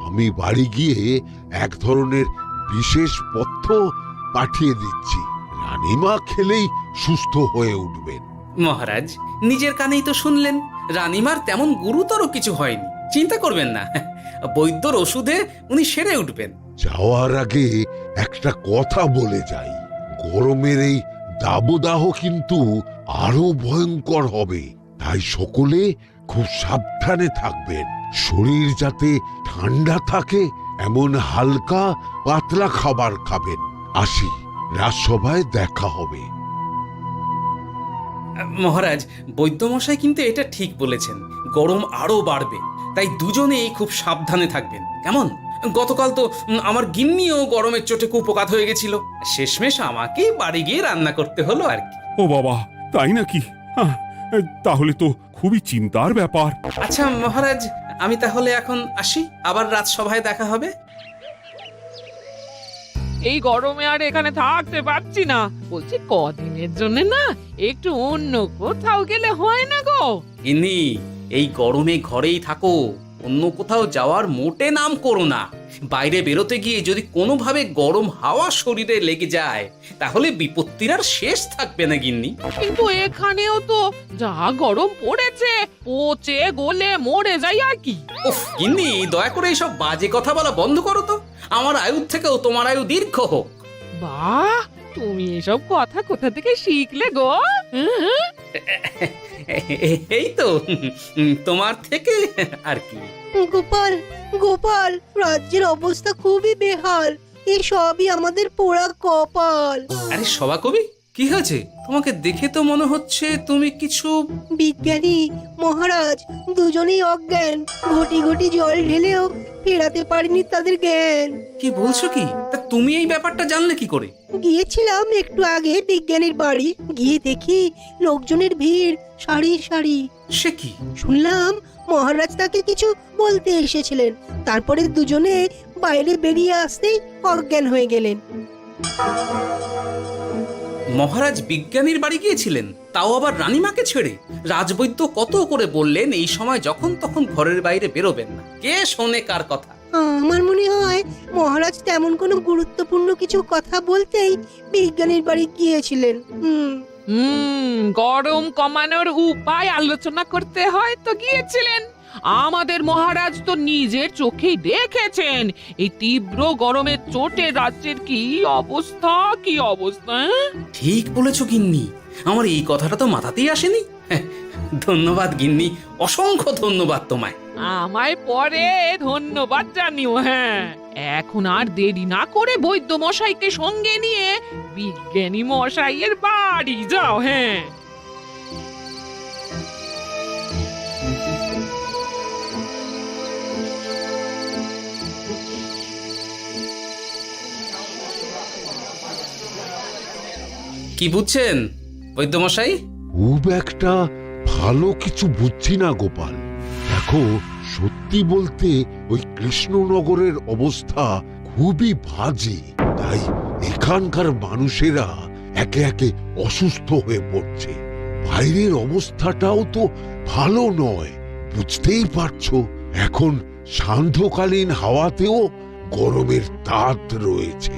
আমি বাড়ি গিয়ে এক ধরনের বিশেষ পথ্য পাঠিয়ে দিচ্ছি। রানীমা খেলেই সুস্থ হয়ে উঠবেন। মহারাজ, নিজের কানেই তো শুনলেন, রানীমার তেমন গুরুতর কিছু হয়নি, চিন্তা করবেন না। বৈদ্যর ওষুধে উনি সেরে উঠবেন। যাওয়ার আগে একটা কথা বলে যাই, গরমের এই দাবদাহ কিন্তু আরো ভয়ঙ্কর হবে, তাই সকলে খুব সাবধানে থাকবেন। শরীর যাতে ঠান্ডা থাকে এমন হালকা পাতলা খাবার খাবেন। আসি, রাজসভায় দেখা হবে। মহারাজ, বৈদ্যমশাই কিন্তু এটা ঠিক বলেছেন, গরম আরো বাড়বে, তাই দুজনেই খুব সাবধানে থাকবেন, কেমন? গতকাল তো আমার গিন্নিও গরমের চোটে কুপোকাত হয়ে গেছিল, শেষমেশ আমাকেই বাড়ি গিয়ে রান্না করতে হলো আর কি। ও বাবা, তাই নাকি? তাহলে তো খুবই চিন্তার ব্যাপার। আচ্ছা মহারাজ, আমি তাহলে এখন আসি, আবার রাজসভায় দেখা হবে। এই গরমে আর এখানে থাকতে পারছি না, বলছি কদিনের জন্য না একটু অন্য কোথাও গেলে হয় না গো? গিন্নি, এই গরমে ঘরেই থাকো, অন্য কোথাও যাওয়ার মোটে নাম করো না। বাইরে বেরোতে গিয়ে যদি কোনোভাবে গরম হাওয়া শরীরে লেগে যায় তাহলে বিপত্তির আর শেষ থাকবে না গিন্নি। কিন্তু এখানেও তো যা গরম পড়েছে, পচে গলে মরে যাই আর কি। উফ গিন্নি, দয়া করে এইসব বাজে কথা বলা বন্ধ করো তো, আমার আয়ুর থেকেও তোমার আয়ু দীর্ঘ হোক। বাহ, তুমি এসব কথা কোথা থেকে শিখলে গো? এই তো তোমার থেকে আর কি। গোপাল, গোপাল, রাজ্যের অবস্থা খুবই বেহাল। এই সবই আমাদের পোড়া কপাল। আরে সভা কবি, কি হয়েছে? তোমাকে দেখে তো মনে হচ্ছে তুমি কিছু... বিজ্ঞানী মহারাজ দুজনেই অজ্ঞান, ঘটি ঘটি জল ঢেলেও ফেরাতে পারেনি তাদের জ্ঞান। কি বলছো কি? তা তুমি এই ব্যাপারটা জানলে কি করে? গিয়েছিলাম একটু আগে বিজ্ঞানীর বাড়ি, গিয়ে দেখি লোকজনের ভিড় সারি সারি। সে কি? শুনলাম মহারাজ তাকে কিছু বলতে এসেছিলেন, তারপরে দুজনে বাইরে বেরিয়ে আসতেই অজ্ঞান হয়ে গেলেন। মহারাজ বিজ্ঞানীর বাড়ি গিয়েছিলেন, তাও আবার রানীমাকে ছেড়ে? রাজবৈদ্য কত করে বললেন এই সময় যখন তখন ঘরের বাইরে বেরোবেন না, কে শোনে কার কথা? আমার মনে হয় মহারাজ তেমন কোনো গুরুত্বপূর্ণ কিছু কথা বলতেই বিজ্ঞানীর বাড়ি গিয়েছিলেন। গরম কমানোর উপায় আলোচনা করতে হয়তো গিয়েছিলেন। আমাদের মহারাজ তো নিজের চোখেই দেখেছেন এই তীব্র গরমের চোটে রাজ্যের কি অবস্থা, কি অবস্থা। ঠিক বলেছো গিন্নি, আমার এই কথাটা তো মাথাতেই আসেনি। ধন্যবাদ গিন্নি, অসংখ্য ধন্যবাদ তোমায়। আমায় পরে ধন্যবাদ জানিও। হ্যাঁ, এখন আর দেরি না করে বৈদ্য মশাইকে সঙ্গে নিয়ে বিজ্ঞানী মশাইয়ের বাড়ি যাও। হ্যাঁ, কি বুঝছেন বৈদ্যমশাই? খুব একটা ভালো কিছু বুঝছি না গোপাল। দেখো, সত্যি বলতে ওই কৃষ্ণনগরের অবস্থা খুবই বাজে, তাই এখানকার মানুষেরা একে একে অসুস্থ হয়ে পড়ছে। বাইরের অবস্থাটাও তো ভালো নয়, বুঝতেই পারছো। এখন সান্ধ্যকালীন হাওয়াতেও গরমের তাত রয়েছে।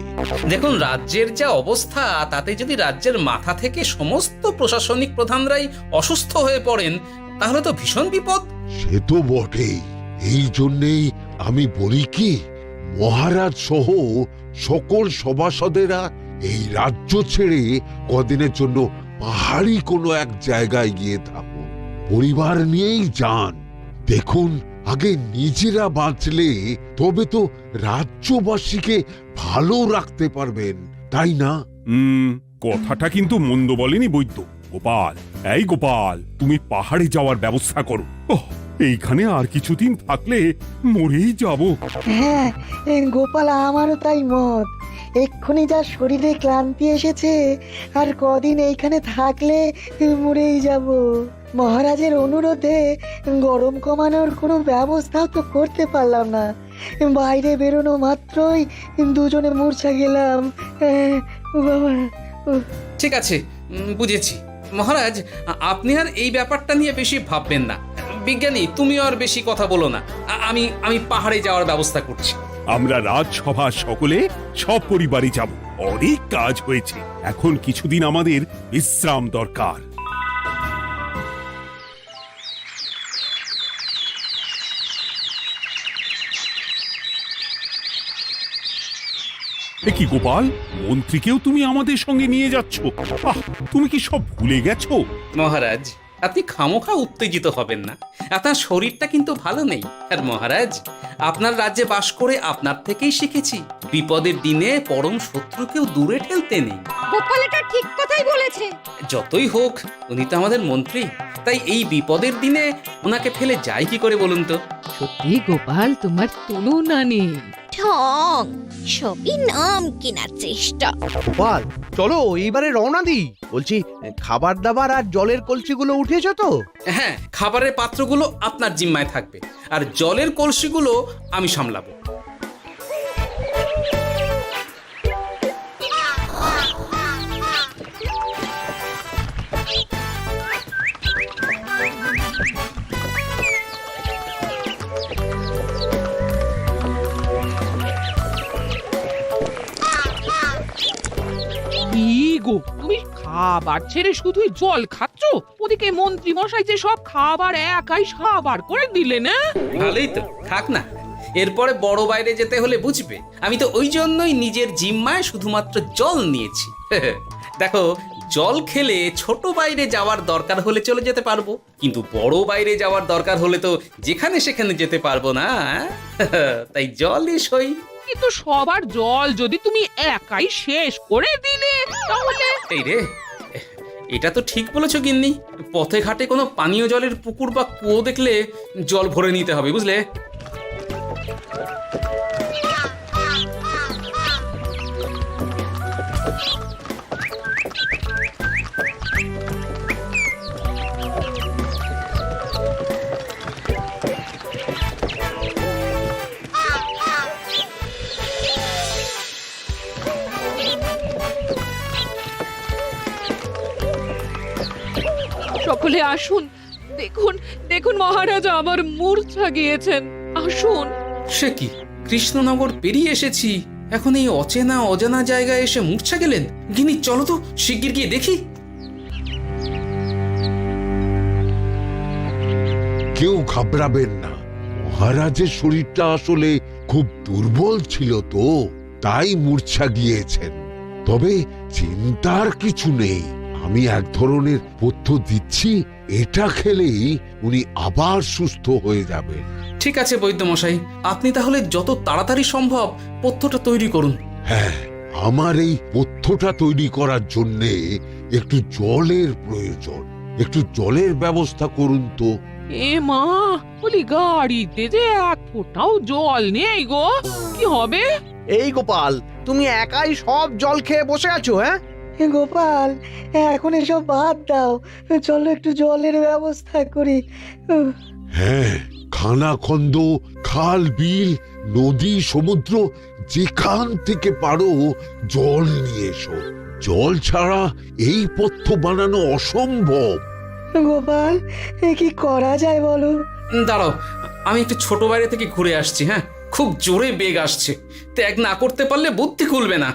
দেখুন, রাজ্যের যা অবস্থা, তাতে যদি রাজ্যের মাথা থেকে সমস্ত প্রশাসনিক প্রধানরাই অসুস্থ হয়ে পড়েন তাহলে তো ভীষণ বিপদ। সে তো বটেই, এই জন্যেই আমি বলি কি, মহারাজ সহ সকল সভাসদেরা এই রাজ্য ছেড়ে কদিনের জন্য পাহাড়ি কোনো এক জায়গায় গিয়ে থাকুন, পরিবার নিয়েই যান। দেখুন, আগে নিজেরা বাঁচলে তবে তো রাজ্যবাসীকে ভালো রাখতে পারবেন, তাই না? কথাটা কিন্তু মন্দ বলেনি বৈদ্য। গোপাল, এই গোপাল, তুমি পাহাড়ে যাওয়ার ব্যবস্থা করো। এইখানে আর কিছুদিন থাকলে মরেই যাব। হ্যাঁ গোপাল, আমারও তাই মত। এক্ষুনি যা শরীরে ক্লান্তি এসেছে, আর কদিন এইখানে থাকলে মরেই যাব। মহারাজের অনুরোধে গরম কমানোর কোনো ব্যবস্থাও তো করতে পারলাম না, বাইরে বেরোনো মাত্রই দুজনে মূর্ছা গেলাম। বাবা, ঠিক আছে, বুঝেছি। মহারাজ, আপনি আর এই ব্যাপারটা নিয়ে বেশি ভাববেন না, বিজ্ঞানী তুমিও আর বেশি কথা বলো না। আমি আমি পাহাড়ে যাওয়ার ব্যবস্থা করছি। আমরা রাজসভা সকলে সব পরিবারে যাব। অনেক কাজ হয়েছে, এখন কিছুদিন আমাদের বিশ্রাম দরকার। এ কি গোপাল, মন্ত্রীকেও তুমি আমাদের সঙ্গে নিয়ে যাচ্ছ? আহ, তুমি কি সব ভুলে গেছো? মহারাজ, আপনি খামোখা উত্তেজিত হবেন না। আপনার শরীরটা কিন্তু ভালো নেই। আর মহারাজ, আপনার রাজ্যে বাস করে আপনার থেকেই শিখেছি বিপদের দিনে পরম শত্রুকেও দূরে ঠেলতে নেই। গোপাল এটা ঠিক কথাই বলেছে। যতই হোক উনি তো আমাদের মন্ত্রী, তাই এই বিপদের দিনে ওনাকে ফেলে যায় কি করে বলুন তো? সত্যি গোপাল, তোমার তুলনা নেই। ঠং, সবই নাম কেনার চেষ্টা। গোপাল, চলো এইবারে রওনা দিই। বলছি, খাবার দাবার আর জলের কলসিগুলো উঠেছো তো? হ্যাঁ, খাবারের পাত্রগুলো আপনার জিম্মায় থাকবে, আর জলের কলসিগুলো আমি সামলাবো। কি গো, তুমি খাবার ছেড়ে শুধুই জল খাচ্ছ? ওদিকে মন্ত্রী মশাই যে সব খাবার একাই সাবার করে দিলেন। না ভালোই তো, থাক না। এরপরে বড় বাইরে যেতে হলে বুঝবে, আমি তো ওই জন্যই নিজের জিম্মায় শুধুমাত্র জল নিয়েছি। দেখো, জল খেলে ছোট বাইরে যাওয়ার দরকার হলে চলে যেতে পারবো, কিন্তু বড় বাইরে যাওয়ার দরকার হলে তো যেখানে সেখানে যেতে পারবো না। তাই জলই সই। কিন্তু সবার জল যদি তুমি একাই শেষ করে দিলে তাহলে? এই রে, এটা তো ঠিক বলেছো গিন্নি। পথে ঘাটে কোনো পানীয় জলের পুকুর বা কুয়ো দেখলে জল ভরে নিতে হবে, বুঝলে? সকলে আসুন, দেখুন দেখুন, মহারাজ আবার মূর্ছা গিয়েছেন। আসুন। সে কি, কৃষ্ণনগর পেরিয়ে এসেছি, এখন এই অচেনা অজানা জায়গায় এসে মূর্ছা গেলেন? গিনি, চলো তো শিগগির গিয়ে দেখি। কেউ ঘাবড়াবেন না, মহারাজের শরীরটা আসলে খুব দুর্বল ছিল তো, তাই মূর্ছা গিয়েছেন। তবে চিন্তার কিছু নেই, আমি এক ধরনের পথ্য দিচ্ছি, এটা খেলেই উনি আবার সুস্থ হয়ে যাবেন। ঠিক আছে বৈদ্যমশাই, আপনি তাহলে যত তাড়াতাড়ি সম্ভব পথ্যটা তৈরি করুন। হ্যাঁ, আমার এই পথ্যটা তৈরি করার জন্যে একটু জলের প্রয়োজন। একটু জলের ব্যবস্থা করুন তো। এ মা, বলি গাড়িতে যে এক ফোঁটাও জল নেই গো, কি হবে? এই গোপাল, তুমি একাই সব জল খেয়ে বসে আছো? হ্যাঁ গোপাল, এখন এসব বাদ দাও, চলো একটু জলের ব্যবস্থা করি। হ্যাঁ, খানাখন্দ, খাল, বিল, নদী, সমুদ্র, যেখান থেকে পারো জল নিয়ে এসো। জল ছাড়া এই পথ্য বানানো অসম্ভব। গোপাল, এ কি করা যায় বলো? দাঁড়াও, আমি একটু ছোট বাইরে থেকে ঘুরে আসছি। হ্যাঁ, খুব জোরে বেগ আসছে, ত্যাগ না করতে পারলে বুদ্ধি খুলবে না।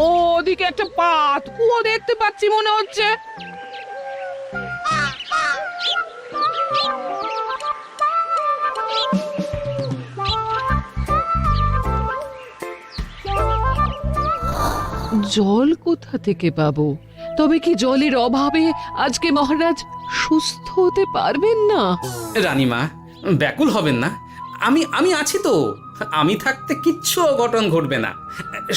ওদিকে একটা পাত কুয়ো দেখতে পাচ্ছি মনে হচ্ছে। জল কোথা থেকে পাবো? তবে কি জলের অভাবে আজকে মহারাজ সুস্থ হতে পারবেন না? রানীমা, ব্যাকুল হবেন না, আমি আমি আছি তো। আমি থাকতে কিচ্ছু অঘটন ঘটবে না।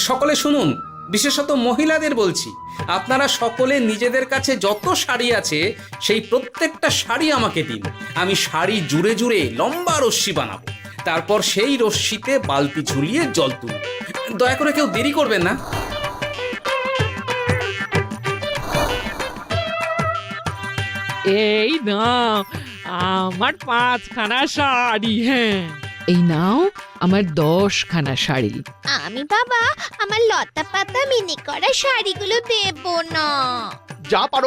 সকলে শুনুন, বিশেষত মহিলাদের বলছি, আপনারা সকলে নিজেদের কাছে যত শাড়ি আছে সেই প্রত্যেকটা শাড়ি আমাকে দিন। আমি শাড়ি জুড়ে জুড়ে লম্বা রশ্মি বানাবো, তারপর সেই রশ্মিতে বালতি ঝুলিয়ে জল তুলব। দয়া করে কেউ দেরি করবেন না। এই না আমার 5খানা শাড়ি। হ্যাঁ, এই নাও আমার 10খানা শাড়ি। আমি বাবা আমার লতা পাতা মিনি করা শাড়িগুলো দেব না। যা পারো